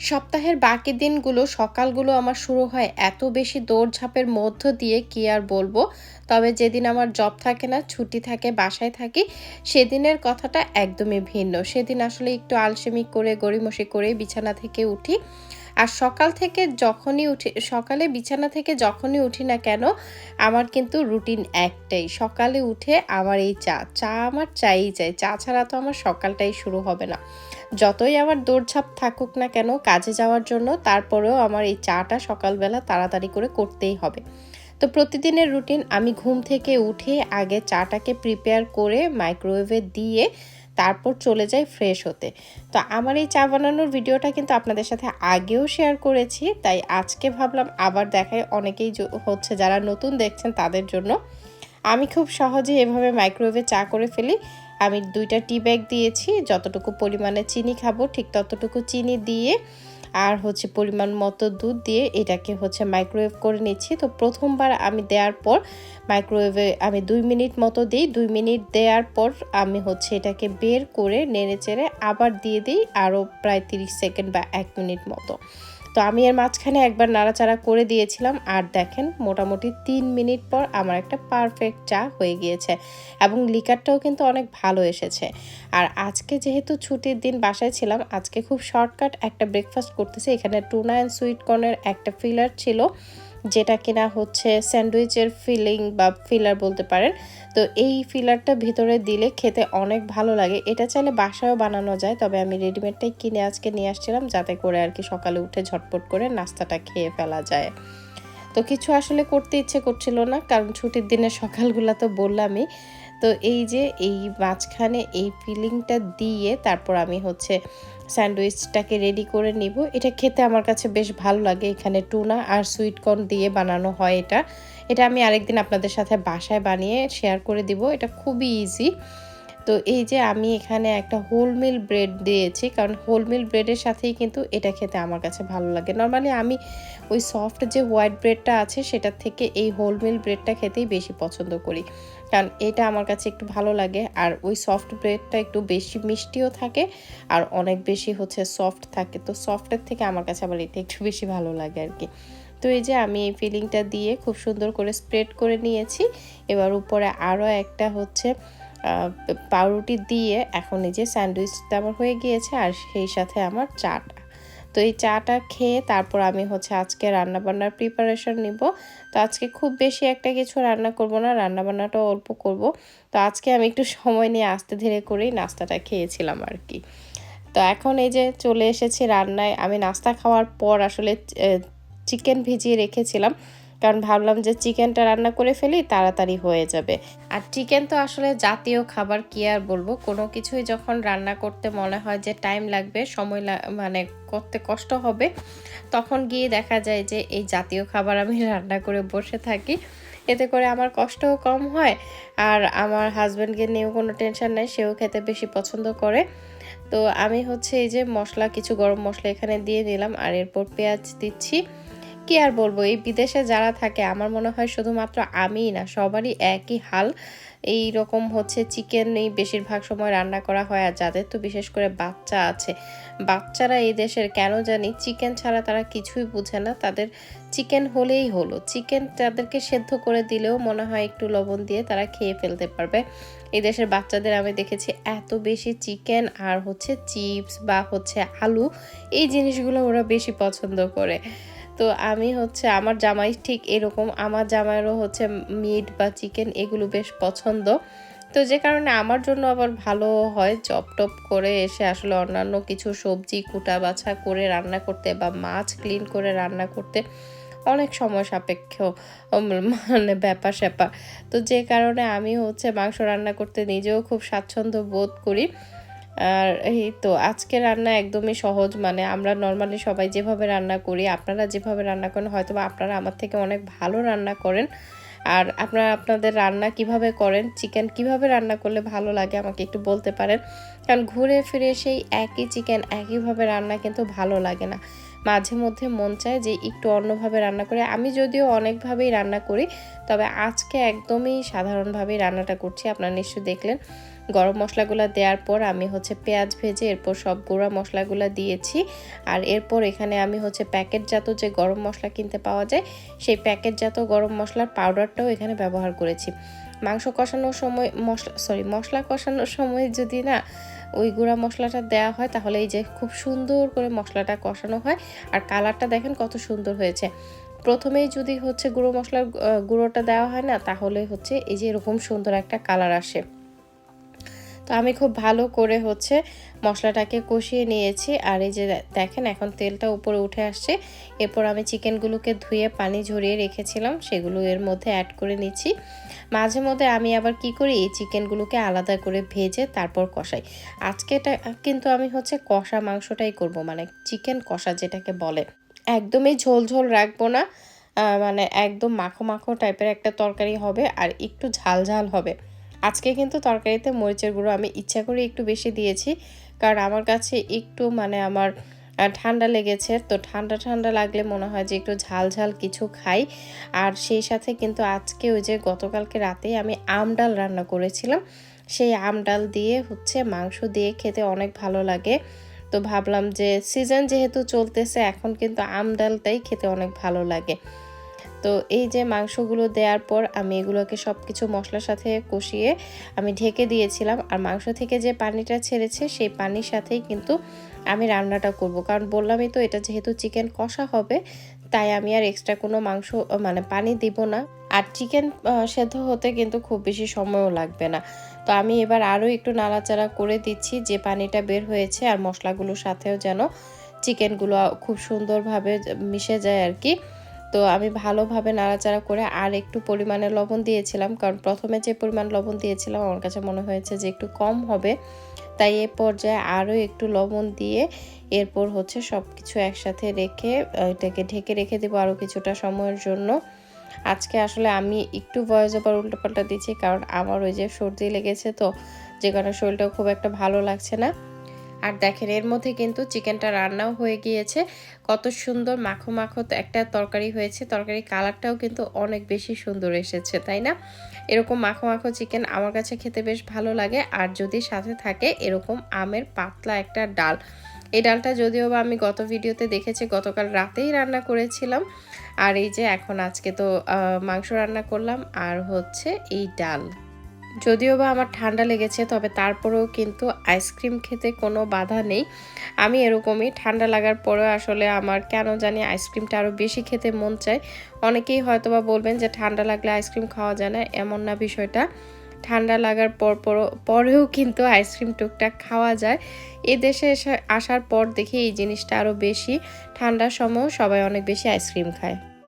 সপ্তাহের বাকি দিনগুলো সকালগুলো আমার শুরু হয় এত বেশি দৌড়ঝাঁপের মধ্য দিয়ে কি আর বলবো। তবে যেদিন আমার জব থাকে না, ছুটি থাকে, বাসায় থাকি, সেদিনের কথাটা একদমই ভিন্ন। সেদিন আসলে একটু আলসেমি করে গড়িমসি করে বিছানা থেকে উঠি। আর সকালে বিছানা থেকে যখনই উঠি না কেন, আমার কিন্তু রুটিন একটাই। সকালে উঠে আমার এই চা আমার চাই চাই। চা ছাড়া তো আমার সকালটাই শুরু হবে না। যতই আমার দৌড়ঝাঁপ থাকুক না কেন কাজে যাওয়ার জন্য, তারপরেও আমার এই চাটা সকালবেলা তাড়াতাড়ি করে করতেই হবে। তো প্রতিদিনের রুটিন, আমি ঘুম থেকে উঠে আগে চাটাকে প্রিপেয়ার করে মাইক্রোওয়েভে দিয়ে তারপর চলে যাই ফ্রেশ হতে। তো আমার এই চা বানানোর ভিডিওটা কিন্তু আপনাদের সাথে আগেও শেয়ার করেছি, তাই আজকে ভাবলাম আবার দেখাই, অনেকেই হচ্ছে যারা নতুন দেখছেন তাদের জন্য। আমি খুব সহজে এভাবে মাইক্রোওয়েভে চা করে ফেলি। আমি 2টা টি ব্যাগ দিয়েছি, যতটুকু পরিমাণে চিনি খাবো ঠিক ততটুকু চিনি দিয়ে আর হচ্ছে পরিমাণ মতো দুধ দিয়ে এটাকে হচ্ছে মাইক্রোওয়েভ করে নিচ্ছি। তো প্রথমবার আমি দেওয়ার পর মাইক্রোওয়েভে আমি 2 মিনিট মতো দিই। 2 মিনিট দেওয়ার পর আমি হচ্ছে এটাকে বের করে নেড়েচেড়ে আবার দিয়ে দিই আরও প্রায় 30 সেকেন্ড বা 1 মিনিট মতো। তো আমি এর মাঝখানে একবার নাড়াচাড়া করে দিয়েছিলাম, আর দেখেন মোটামুটি 3 মিনিট পর আমার একটা পারফেক্ট চা হয়ে গিয়েছে এবং লিকারটাও কিন্তু অনেক ভালো এসেছে। আর আজকে যেহেতু ছুটির দিন বাসায় ছিলাম, আজকে খুব শর্টকাট একটা ব্রেকফাস্ট করতেছি। এখানে টুনা অ্যান্ড সুইট কর্নের একটা ফিলার ছিল, যেটা কিনা হচ্ছে স্যান্ডউইচের ফিলিং বা ফিলার বলতে পারেন। তো এই ফিলারটা ভিতরে দিলে খেতে অনেক ভালো লাগে। এটা চাইলে বাসায়ও বানানো যায়, তবে আমি রেডিমেডটাই কিনে আজকে নিয়ে আসছিলাম, যাতে করে আর কি সকালে উঠে ঝটপট করে নাস্তাটা খেয়ে ফেলা যায়। তো কিছু আসলে করতে ইচ্ছে করছিল না, কারণ ছুটির দিনের সকালগুলো তো বললামই। তো এই যে এই মাঝখানে এই ফিলিংটা দিয়ে তারপর আমি হচ্ছে স্যান্ডউইচটাকে রেডি করে নিব। এটা খেতে আমার কাছে বেশ ভালো লাগে। এখানে টুনা আর সুইট কর্ন দিয়ে বানানো হয় এটা। এটা আমি আরেকদিন আপনাদের সাথে বাসায় বানিয়ে শেয়ার করে দিব। এটা খুবই ইজি। তো এই যে আমি এখানে একটা হোল মিল ব্রেড দিয়েছি, কারণ হোল মিল ব্রেডের সাথেই কিন্তু এটা খেতে আমার কাছে ভালো লাগে। নরমালি আমি ওই সফট যে হোয়াইট ব্রেডটা আছে সেটার থেকে এই হোল মিল ব্রেডটা খেতেই বেশি পছন্দ করি, কারণ এটা আমার কাছে একটু ভালো লাগে। আর ওই সফট ব্রেডটা একটু বেশি মিষ্টিও থাকে আর অনেক বেশি হচ্ছে সফট থাকে। তো সফটের থেকে আমার কাছে আবার এটা একটু বেশি ভালো লাগে আর কি। তো এই যে আমি এই ফিলিংটা দিয়ে খুব সুন্দর করে স্প্রেড করে নিয়েছি। এবার উপরে আরও একটা হচ্ছে পাউরুটি দিয়ে এখন এই যে স্যান্ডউইচটা আমার হয়ে গিয়েছে, আর সেই সাথে আমার চাটা। তো এই চাটা খেয়ে তারপর আমি হচ্ছে আজকে রান্নাবান্নার প্রিপারেশন নিব। তো আজকে খুব বেশি একটা কিছু রান্না করব না, রান্নাবান্নাটাও অল্প করব। তো আজকে আমি একটু সময় নিয়ে আস্তে ধীরে করেই নাস্তাটা খেয়েছিলাম আর কি। তো এখন এই যে চলে এসেছি রান্নায়। আমি নাস্তা খাওয়ার পর আসলে চিকেন ভিজিয়ে রেখেছিলাম, কারণ ভাবলাম যে চিকেনটা রান্না করে ফেলি, তাড়াতাড়ি হয়ে যাবে। আর চিকেন তো আসলে জাতীয় খাবার, কি আর বলবো। কোনো কিছুই যখন রান্না করতে মনে হয় যে টাইম লাগবে, মানে করতে কষ্ট হবে, তখন গিয়ে দেখা যায় যে এই জাতীয় খাবার আমি রান্না করে বসে থাকি। এতে করে আমার কষ্টও কম হয়, আর আমার হাজব্যান্ডকে নিয়েও কোনো টেনশন নেই, সেও খেতে বেশি পছন্দ করে। তো আমি হচ্ছে এই যে কিছু গরম মশলা এখানে দিয়ে দিলাম, আর এরপর পেঁয়াজ দিচ্ছি। কি আর বলবো, এই বিদেশে যারা থাকে আমার মনে হয় শুধুমাত্র আমিই না, সবারই একই হাল। এই রকম হচ্ছে চিকেনই বেশিরভাগ সময় রান্না করা হয়। আর যাদের তো বিশেষ করে বাচ্চা আছে, বাচ্চারা এই দেশের কেন জানি চিকেন ছাড়া তারা কিছুই বুঝে না। তাদের চিকেন হলেই হলো। চিকেন তাদেরকে সেদ্ধ করে দিলেও মনে হয় একটু লবণ দিয়ে তারা খেয়ে ফেলতে পারবে। এই দেশের বাচ্চাদের আমি দেখেছি এত বেশি চিকেন আর হচ্ছে চিপস বা হচ্ছে আলু, এই জিনিসগুলো ওরা বেশি পছন্দ করে। তো আমি হচ্ছে, আমার জামাই ঠিক এরকম, আমার জামাইয়েরও হচ্ছে মিট বা চিকেন এগুলো বেশ পছন্দ। তো যে কারণে আমার জন্য আবার ভালো হয় জব টপ করে এসে আসলে অন্যান্য কিছু সবজি কুটা বাছা করে রান্না করতে বা মাছ ক্লিন করে রান্না করতে অনেক সময় সাপেক্ষ মানে ব্যাপার-স্যাপার। তো যে কারণে আমি হচ্ছে মাংস রান্না করতে নিজেও খুব স্বাচ্ছন্দ্য বোধ করি। আর এই তো আজকে রান্না একদমই সহজ, মানে আমরা নরমালি সবাই যেভাবে রান্না করি, আপনারা যেভাবে রান্না করেন হয়তোবা আপনারা আমার থেকে অনেক ভালো রান্না করেন। আর আপনারা আপনাদের রান্না কিভাবে করেন, চিকেন কিভাবে রান্না করলে ভালো লাগে আমাকে একটু বলতে পারেন। কারণ ঘুরে ফিরে সেই একই চিকেন একইভাবে রান্না কিন্তু ভালো লাগে না। মাঝে মধ্যে মন চায় যে একটু অন্যভাবে রান্না করে। আমি যদিও অনেকভাবেই রান্না করি, তবে আজকে একদমই সাধারণভাবেই রান্নাটা করছি, আপনারা নিশ্চয়ই দেখলেন। গরম মশলাগুলো দেওয়ার পর আমি হচ্ছে পেঁয়াজ ভেজে এরপর সব গুঁড়া মশলাগুলো দিয়েছি। আর এরপর এখানে আমি হচ্ছে প্যাকেটজাত যে গরম মশলা কিনতে পাওয়া যায় সেই প্যাকেটজাত গরম মশলার পাউডারটাও এখানে ব্যবহার করেছি। মাংস কষানোর সময় মশলা কষানোর সময় যদি না ওই গুঁড়া মশলাটা দেওয়া হয় তাহলে এই যে খুব সুন্দর করে মশলাটা কষানো হয় আর কালারটা দেখেন কত সুন্দর হয়েছে। প্রথমেই যদি হচ্ছে গুঁড়ো মশলার গুঁড়োটা দেওয়া হয় না তাহলে হচ্ছে এই যে এরকম সুন্দর একটা কালার আসে। তো আমি খুব ভালো করে হচ্ছে মশলাটাকে কষিয়ে নিয়েছি। আর এই যে দেখেন এখন তেলটা উপরে উঠে আসছে। এরপর আমি চিকেনগুলোকে ধুয়ে পানি ঝরিয়ে রেখেছিলাম সেগুলো এর মধ্যে অ্যাড করে নিচ্ছি। মাঝে মধ্যে আমি আবার কি করি, এই চিকেনগুলোকে আলাদা করে ভেজে তারপর কষাই। আজকে এটা কিন্তু আমি হচ্ছে কষা মাংসটাই করব, মানে চিকেন কষা যেটাকে বলে। একদমই ঝোল ঝোল রাখবো না, মানে একদম মাখো মাখো টাইপের একটা তরকারি হবে আর একটু ঝাল ঝাল হবে। আজকে কিন্তু তরকারিতে মরিচের গুঁড়ো আমি ইচ্ছা করে একটু বেশি দিয়েছি, কারণ আমার কাছে একটু মানে আমার ঠান্ডা লেগেছে। তো ঠান্ডা ঠান্ডা লাগলে মনে হয় যে একটু ঝাল ঝাল কিছু খাই। আর সেই সাথে কিন্তু আজকে ওই যে গতকালকে রাতেই আমি আম ডাল রান্না করেছিলাম, সেই আম ডাল দিয়ে হচ্ছে মাংস দিয়ে খেতে অনেক ভালো লাগে। তো ভাবলাম যে সিজন যেহেতু চলতেছে এখন কিন্তু আম ডালটাই খেতে অনেক ভালো লাগে। তো এই যে মাংসগুলো দেওয়ার পর আমি এগুলোকে সব কিছু মশলার সাথে কষিয়ে আমি ঢেকে দিয়েছিলাম। আর মাংস থেকে যে পানিটা ছেড়েছে সেই পানির সাথেই কিন্তু আমি রান্নাটা করব, কারণ বললামই তো এটা যেহেতু চিকেন কষা হবে তাই আমি আর এক্সট্রা কোনো মাংস মানে পানি দিব না। আর চিকেন সেদ্ধ হতে কিন্তু খুব বেশি সময়ও লাগবে না। তো আমি এবার আরও একটু নাড়াচাড়া করে দিচ্ছি যে পানিটা বের হয়েছে আর মশলাগুলোর সাথেও যেন চিকেনগুলো খুব সুন্দরভাবে মিশে যায় আর কি। তো আমি ভালোভাবে নাড়াচাড়া করে আর একটু পরিমাণে লবণ দিয়েছিলাম, কারণ প্রথমে যে পরিমাণ লবণ দিয়েছিলাম আমার কাছে মনে হয়েছে যে একটু কম হবে, তাই এ পর্যায়ে আরও একটু লবণ দিয়ে এরপর হচ্ছে সব কিছু একসাথে রেখে এটাকে ঢেকে রেখে দেবো আরও কিছুটা সময়ের জন্য। আজকে আসলে আমি একটু ভয়েস ওভার উল্টোপাল্টা দিচ্ছি, কারণ আমার ওই যে সর্দি লেগেছে, তো যে কারণে শরীরটা খুব একটা ভালো লাগছে না। আর দেখেন এর মধ্যে কিন্তু চিকেনটা রান্নাও হয়ে গিয়েছে, কত সুন্দর মাখো মাখো একটা তরকারি হয়েছে। তরকারির কালারটাও কিন্তু অনেক বেশি সুন্দর এসেছে, তাই না? এরকম মাখো মাখো চিকেন আমার কাছে খেতে বেশ ভালো লাগে। আর যদি সাথে থাকে এরকম আমের পাতলা একটা ডাল, এই ডালটা যদিও বা আমি গত ভিডিওতে দেখেছি, গতকাল রাতেই রান্না করেছিলাম। আর এই যে এখন আজকে তো মাংস রান্না করলাম আর হচ্ছে এই ডাল। যদিও বা আমার ঠান্ডা লেগেছে তবে তারপরেও কিন্তু আইসক্রিম খেতে কোনো বাধা নেই। আমি এরকমই, ঠান্ডা লাগার পরেও আসলে আমার কেন জানি আইসক্রিমটা আরও বেশি খেতে মন চায়। অনেকেই হয়তোবা বলবেন যে ঠান্ডা লাগলে আইসক্রিম খাওয়া যায় না, এমন না বিষয়টা। ঠান্ডা লাগার পরেও কিন্তু আইসক্রিম টুকটাক খাওয়া যায়। এ দেশে আসার পর দেখি এই জিনিসটা আরও বেশি, ঠান্ডার সময়ও সবাই অনেক বেশি আইসক্রিম খায়।